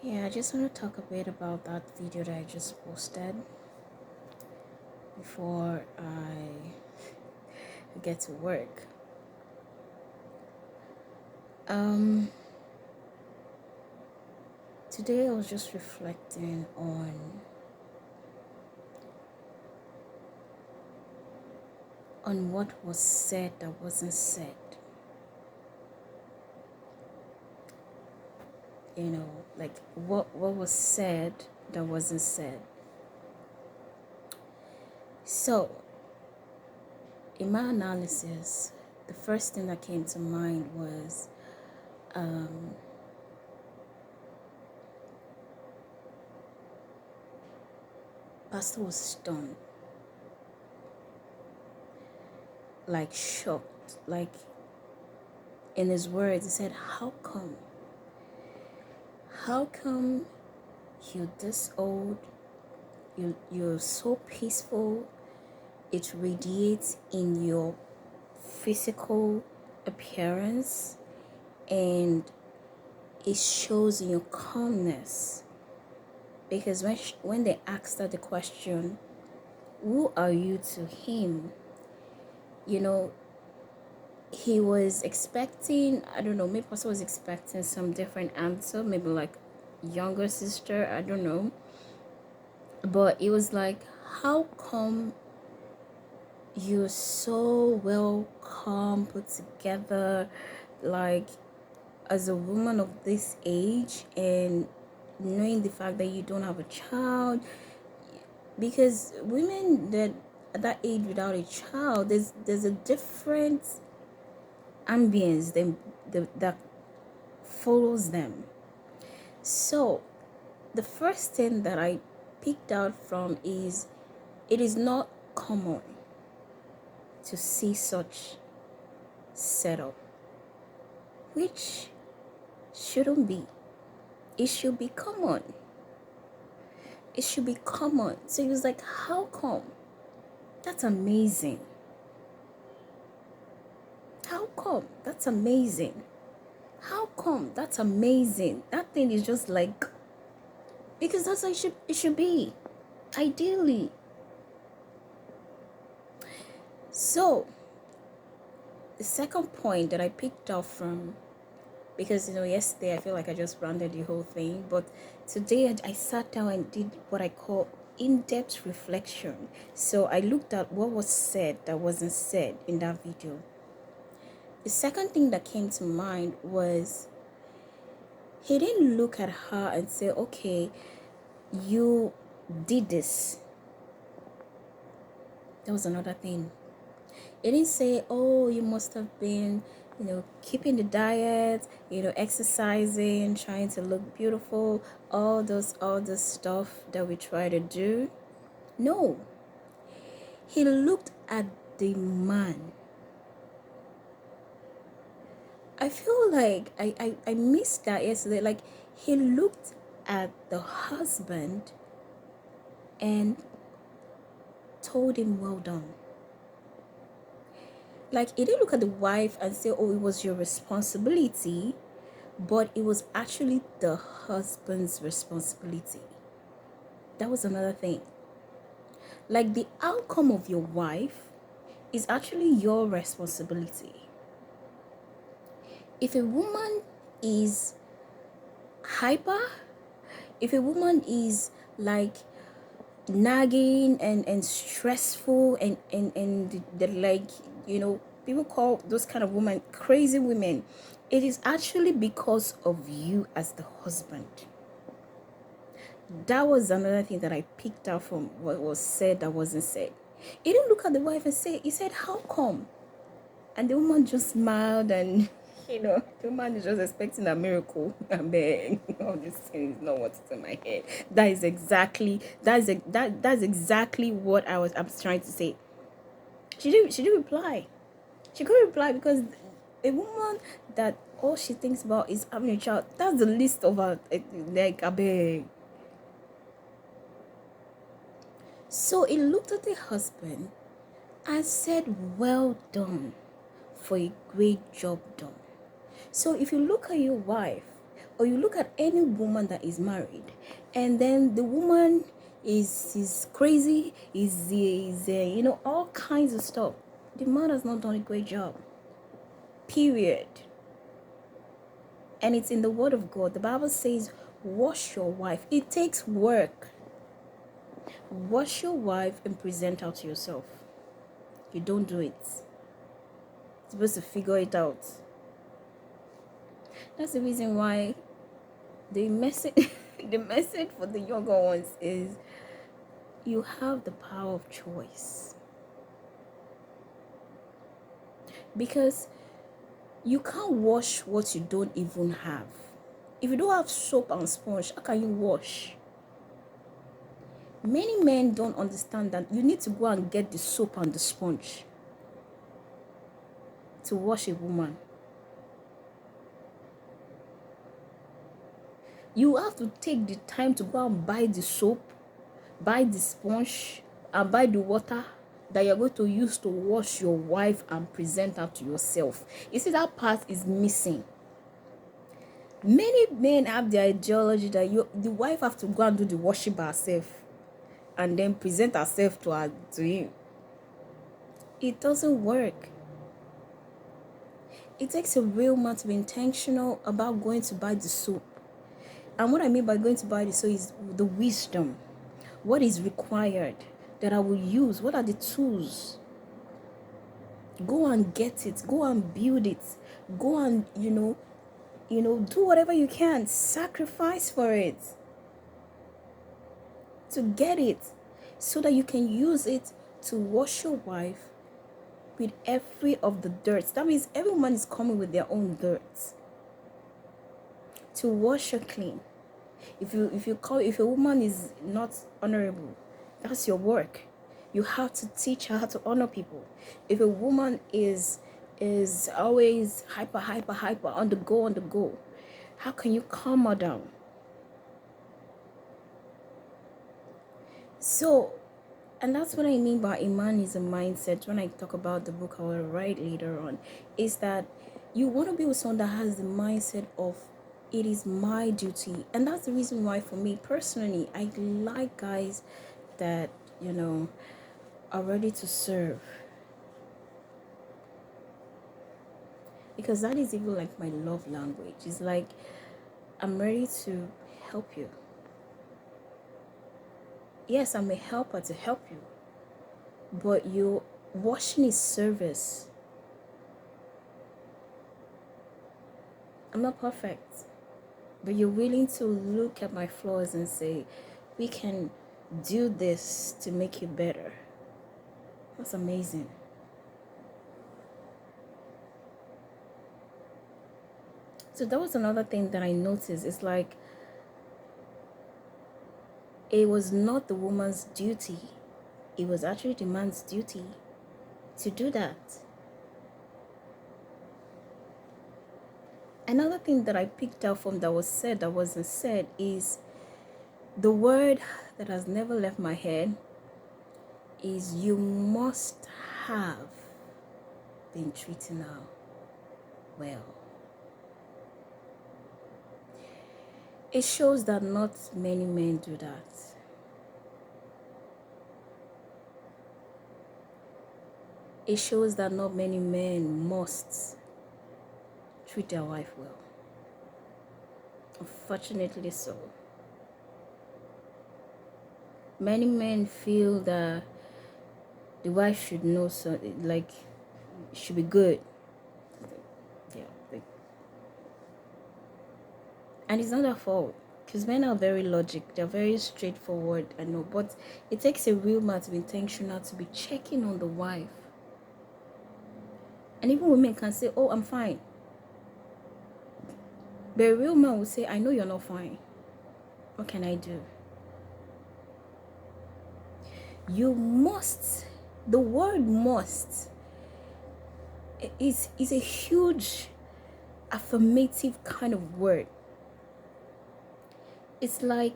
Yeah, I just want to talk a bit about that video that I just posted before I get to work. Um, Today I was just reflecting on what was said that wasn't said. You know, like what was said that wasn't said. So, in my analysis, the first thing that came to mind was Pastor was stunned, like shocked, like in his words, he said, How come? How come you're this old? You're so peaceful. It radiates in your physical appearance and it shows in your calmness. Because when they asked her the question, who are you to him? You know, he was expecting, I don't know, maybe Pastor was expecting some different answer, maybe like younger sister, I don't know. But it was like, how come you're so well calm, put together, like as a woman of this age, and knowing the fact that you don't have a child? Because women that at that age without a child, there's a different ambience that follows them. So the first thing that I picked out from is it is not common to see such setup, which shouldn't be. It should be common. It should be common. So he was like, how come? That's amazing. How come? That's amazing. How come? That's amazing. That thing is just like, because that's how it should be. Ideally. So the second point that I picked up from, because yesterday I feel like I just rounded the whole thing, but today I sat down and did what I call in-depth reflection. So I looked at what was said that wasn't said in that video. The second thing that came to mind was he didn't look at her and say, okay, you did this. That was another thing. It didn't say, oh, you must have been, keeping the diet, exercising, trying to look beautiful, all this stuff that we try to do. No. He looked at the man. I feel like I missed that yesterday. Like, he looked at the husband and told him, well done. Like, he didn't look at the wife and say, oh, it was your responsibility, but it was actually the husband's responsibility. That was another thing. Like, the outcome of your wife is actually your responsibility. If a woman is hyper, if a woman is like nagging and stressful and the like, people call those kind of women crazy women, it is actually because of you as the husband. That was another thing that I picked up from what was said that wasn't said. He didn't look at the wife and say, he said, how come? And the woman just smiled and the woman is just expecting a miracle. I beg, all this thing is not what's in my head. That's exactly what I'm trying to say. She didn't reply. She couldn't reply because a woman that all she thinks about is having a child, that's the least of her, like, I beg. So he looked at the husband and said, well done for a great job done. So if you look at your wife, Or you look at any woman that is married, and then the woman is crazy, is all kinds of stuff. The man has not done a great job. Period. And it's in the Word of God. The Bible says, wash your wife. It takes work. Wash your wife and present her to yourself. You don't do it. You're supposed to figure it out. That's the reason why the message the message for the younger ones is you have the power of choice. Because you can't wash what you don't even have. If you don't have soap and sponge, how can you wash? Many men don't understand that you need to go and get the soap and the sponge to wash a woman. You have to take the time to go and buy the soap, buy the sponge, and buy the water that you're going to use to wash your wife and present her to yourself. You see, that part is missing. Many men have the ideology that the wife have to go and do the washing by herself and then present herself to him. It doesn't work. It takes a real man to be intentional about going to buy the soap. And what I mean by going to buy the soap is the wisdom. What is required that I will use? What are the tools? Go and get it. Go and build it. Go and, do whatever you can. Sacrifice for it. To get it. So that you can use it to wash your wife with every of the dirt. That means every woman is coming with their own dirt. To wash her clean. If a woman is not honorable, that's your work. You have to teach her how to honor people. If a woman is always hyper on the go, how can you calm her down? So, and that's what I mean by a man is a mindset. When I talk about the book I will write later on, is that you want to be with someone that has the mindset of it is my duty. And that's the reason why for me personally, I like guys that, are ready to serve. Because that is even like my love language. It's like, I'm ready to help you. Yes, I'm a helper to help you. But you're washing is service. I'm not perfect. But you're willing to look at my flaws and say, we can do this to make you better. That's amazing. So that was another thing that I noticed. It's like, it was not the woman's duty. It was actually the man's duty to do that. Another thing that I picked up from that was said that wasn't said is the word that has never left my head is you must have been treating her well. It shows that not many men do that. It shows that not many men must treat their wife well. Unfortunately so. Many men feel that the wife should know something, like, should be good. Yeah. And it's not their fault. Because men are very logic. They're very straightforward, I know. But it takes a real man to be intentional, to be checking on the wife. And even women can say, oh, I'm fine. But a real man will say, I know you're not fine. What can I do? You must. The word must is a huge affirmative kind of word. It's like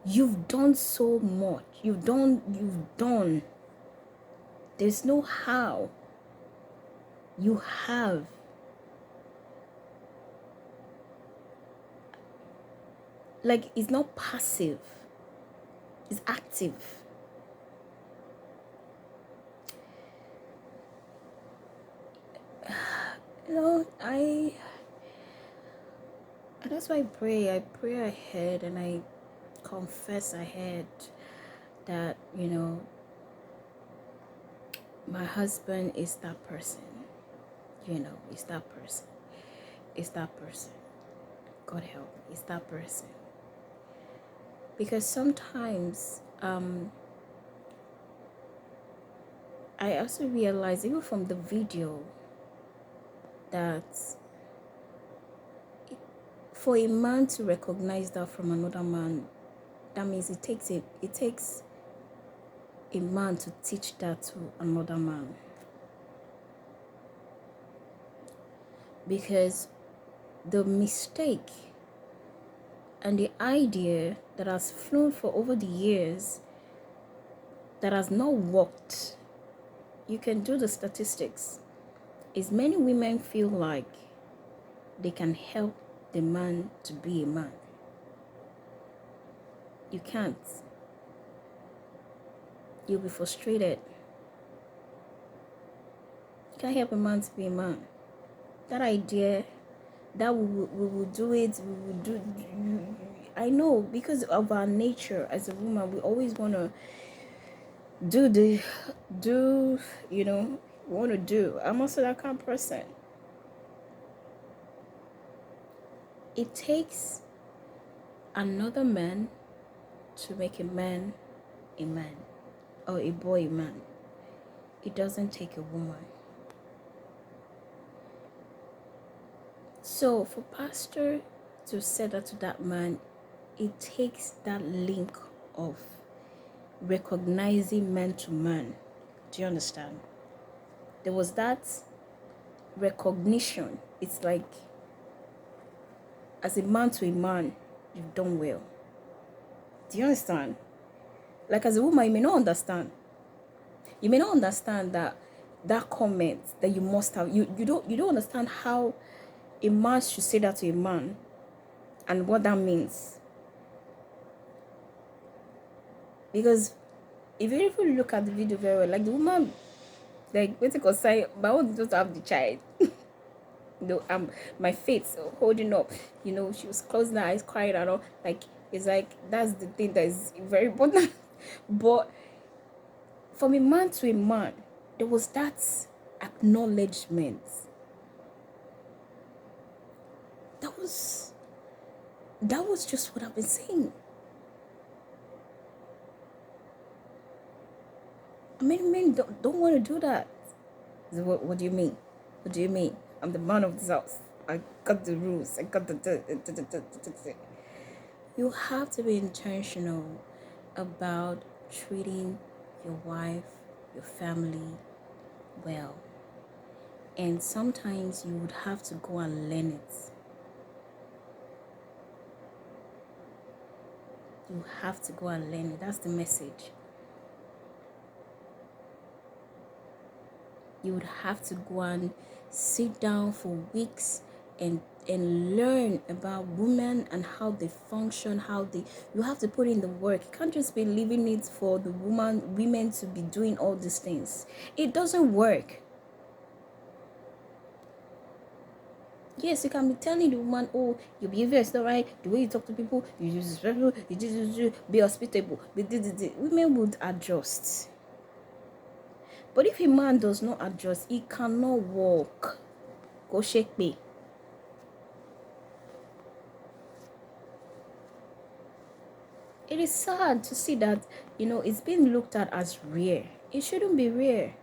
you've done so much. You've done. There's no how. You have. Like, it's not passive, it's active. And that's why I pray ahead, and I confess ahead that, my husband is that person. It's that person. It's that person. God help me, it's that person. Because sometimes I also realize, even from the video, that for a man to recognize that from another man, that means it takes a man to teach that to another man. Because the mistake and the idea that has flown for over the years, that has not worked, you can do the statistics, is many women feel like they can help the man to be a man. You can't. You'll be frustrated. You can't help a man to be a man. That idea that we will do it, we will do. I know, because of our nature as a woman, we always want to want to do. I'm also that kind of person. It takes another man to make a man, or a boy a man. It doesn't take a woman. So for pastor to say that to that man, it takes that link of recognizing man to man. Do you understand? There was that recognition. It's like, as a man to a man, you've done well. Do you understand? Like, as a woman, you may not understand. You may not understand that comment that you must have. You don't understand how a man should say that to a man and what that means. Because if you even look at the video very well, like, the woman, like, what's it called, say, my own just have the child. My face holding up, she was closing her eyes, crying and all. Like, it's like, that's the thing that is very important. But from a man to a man, there was that acknowledgement. That was just what I've been saying. Men don't want to do that. So what do you mean? What do you mean? I'm the man of this house. I got the rules. I got the. You have to be intentional about treating your wife, your family well. And sometimes you would have to go and learn it. You have to go and learn it. That's the message. You would have to go and sit down for weeks and learn about women and how they function, you have to put in the work. You can't just be leaving it for the women to be doing all these things. It doesn't work. Yes, you can be telling the woman, oh, your behavior is not right, the way you talk to people, you disrespectful, you be hospitable. Women would adjust. But if a man does not adjust, he cannot walk. Go shake me. It is sad to see that, it's being looked at as rare. It shouldn't be rare.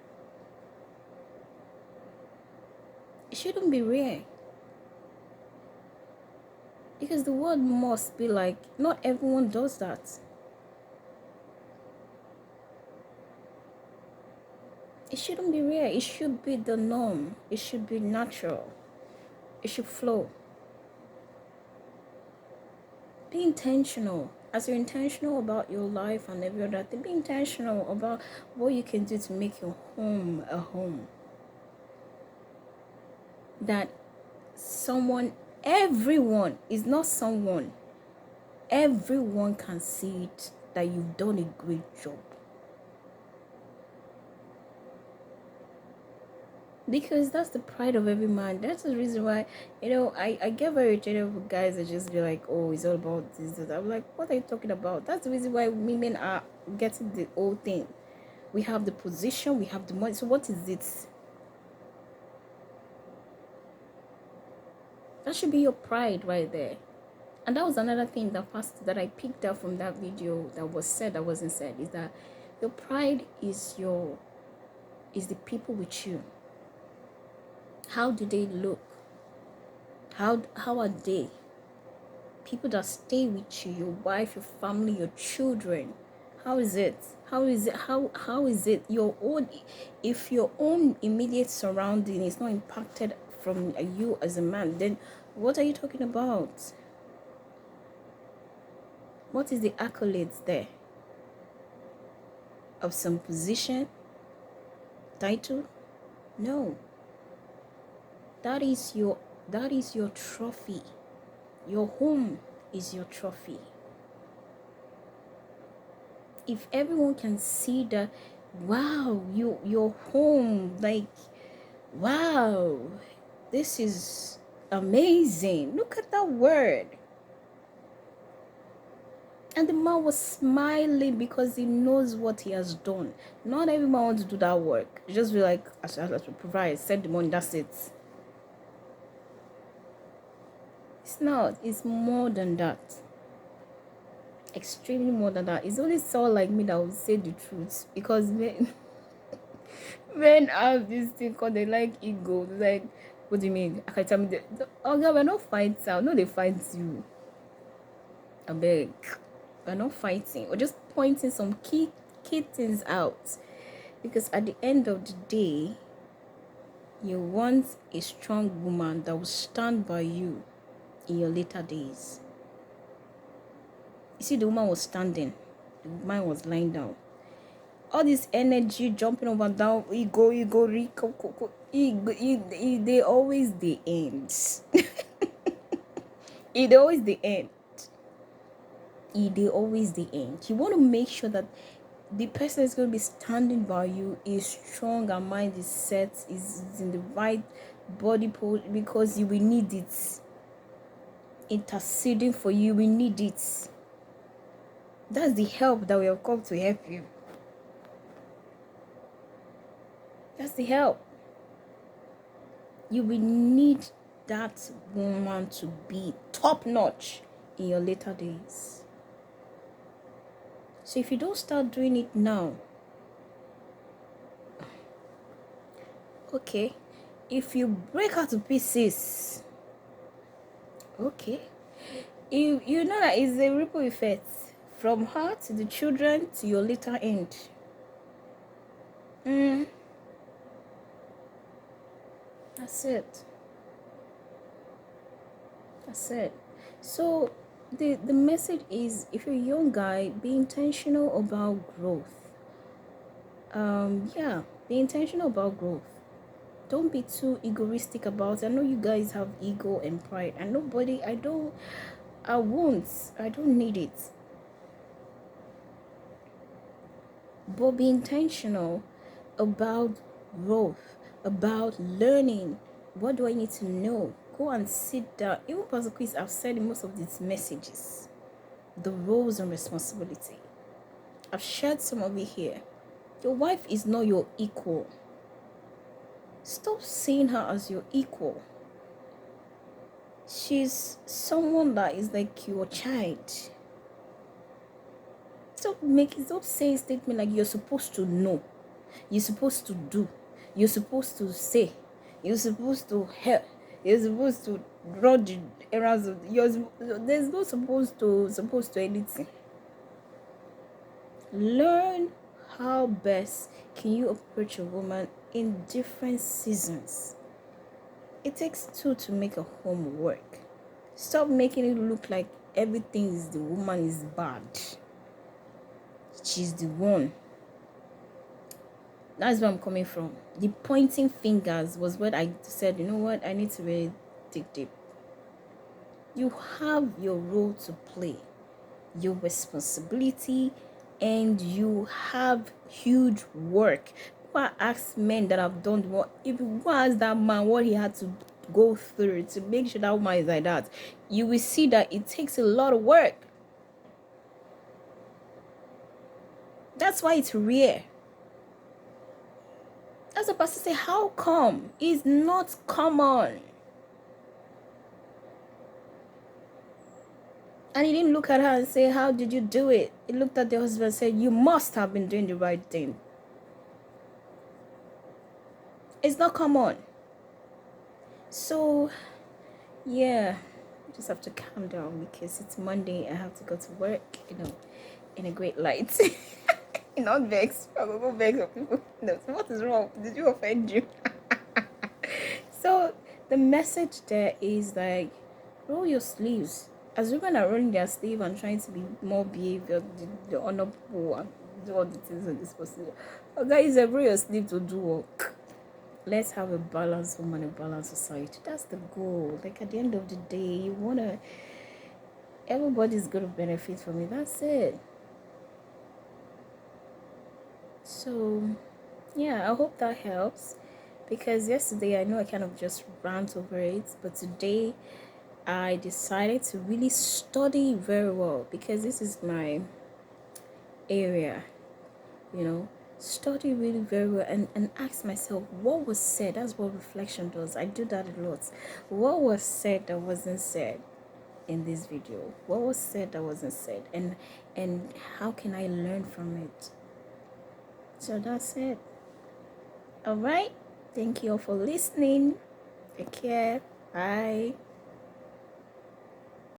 It shouldn't be rare. Because the world must be like, not everyone does that. It shouldn't be rare. It should be the norm. It should be natural. It should flow. Be intentional. As you're intentional about your life and every other thing, be intentional about what you can do to make your home a home. That everyone is not someone. everyone can see it that you've done a great job. Because that's the pride of every man. That's the reason why, I get very irritated with guys that just be like, oh, it's all about this. I'm like, what are you talking about? That's the reason why women are getting the whole thing. We have the position, we have the money. So what is it? That should be your pride right there. And that was another thing that I picked up from that video that was said, that wasn't said, is that your pride is the people with you. How do they look? How are they? People that stay with you, your wife, your family, your children. How is it? How is it your own? If your own immediate surrounding is not impacted from you as a man, then what are you talking about? What is the accolades there? Of some position, title? No. That is your trophy. Your home is your trophy. If everyone can see that, wow, your home, like, wow, this is amazing. Look at that word. And the man was smiling because he knows what he has done. Not every man wants to do that work. You just be like, as we provide, send the money, that's it. It's not. It's more than that. Extremely more than that. It's only someone like me that will say the truth. Because men have this thing called, they like ego. They're like, what do you mean? I can tell me oh God, we're not fighting. No, they fight you. I beg. We're not fighting. We're just pointing some key things out. Because at the end of the day, you want a strong woman that will stand by you in your later days. You see, the woman was standing. The man was lying down. All this energy jumping up and down, ego, they always the end. It always the end. They always the end. You want to make sure that the person is going to be standing by you is strong and mind is set, is in the right body pose, because you will need it. Interceding for you, we need it. That's the help that we have come to help you. That's the help. You will need that woman to be top notch in your later days. So if you don't start doing it now, okay. If you break her to pieces, okay. You know that it's a ripple effect from her to the children to your later end. That's it. So the message is, if you're a young guy, be intentional about growth. Be intentional about growth. Don't be too egoistic about it. I know you guys have ego and pride, and I don't need it. But be intentional about growth, about learning. What do I need to know? Go and sit down. Even Pastor Chris, I've said in most of these messages, the roles and responsibility. I've shared some of it here. Your wife is not your equal. Stop seeing her as your equal. She's someone that is like your child. Stop saying statement like you're supposed to know, you're supposed to do, you're supposed to say, you're supposed to help, you're supposed to run the errands. There's no supposed to anything. Learn how best can you approach a woman in different seasons. It takes two to make a home work. Stop making it look like everything is the woman is bad. She's the one. That's where I'm coming from. The pointing fingers was what I said, you know what, I need to really dig deep. You have your role to play. your responsibility, and you have huge work. Go and ask men that have done what. If you go ask that man what he had to go through to make sure that woman is like that, you will see that it takes a lot of work. That's why it's rare. As a pastor say, how come? It's not common. And he didn't look at her and say, how did you do it? He looked at the husband and said, you must have been doing the right thing. It's not common. So, yeah, I just have to calm down because it's Monday. I have to go to work, in a great light. Not vex. I will go vex of people. No, so what is wrong? Did you offend you? So, the message there is like, roll your sleeves. As women are rolling their sleeve and trying to be more behavior, the honorable and do all the things in this person. Oh, guys, roll your sleeve to do work. Let's have a balanced woman, a balanced society. That's the goal. Like at the end of the day, everybody's gonna benefit from it. That's it. So, yeah, I hope that helps. Because yesterday I know I kind of just rant over it, but today I decided to really study very well because this is my area, study really very well and ask myself what was said. That's what reflection does. I do that a lot. What was said that wasn't said in this video? What was said that wasn't said? And how can I learn from it? So that's it. All right. Thank you all for listening. Take care. Bye.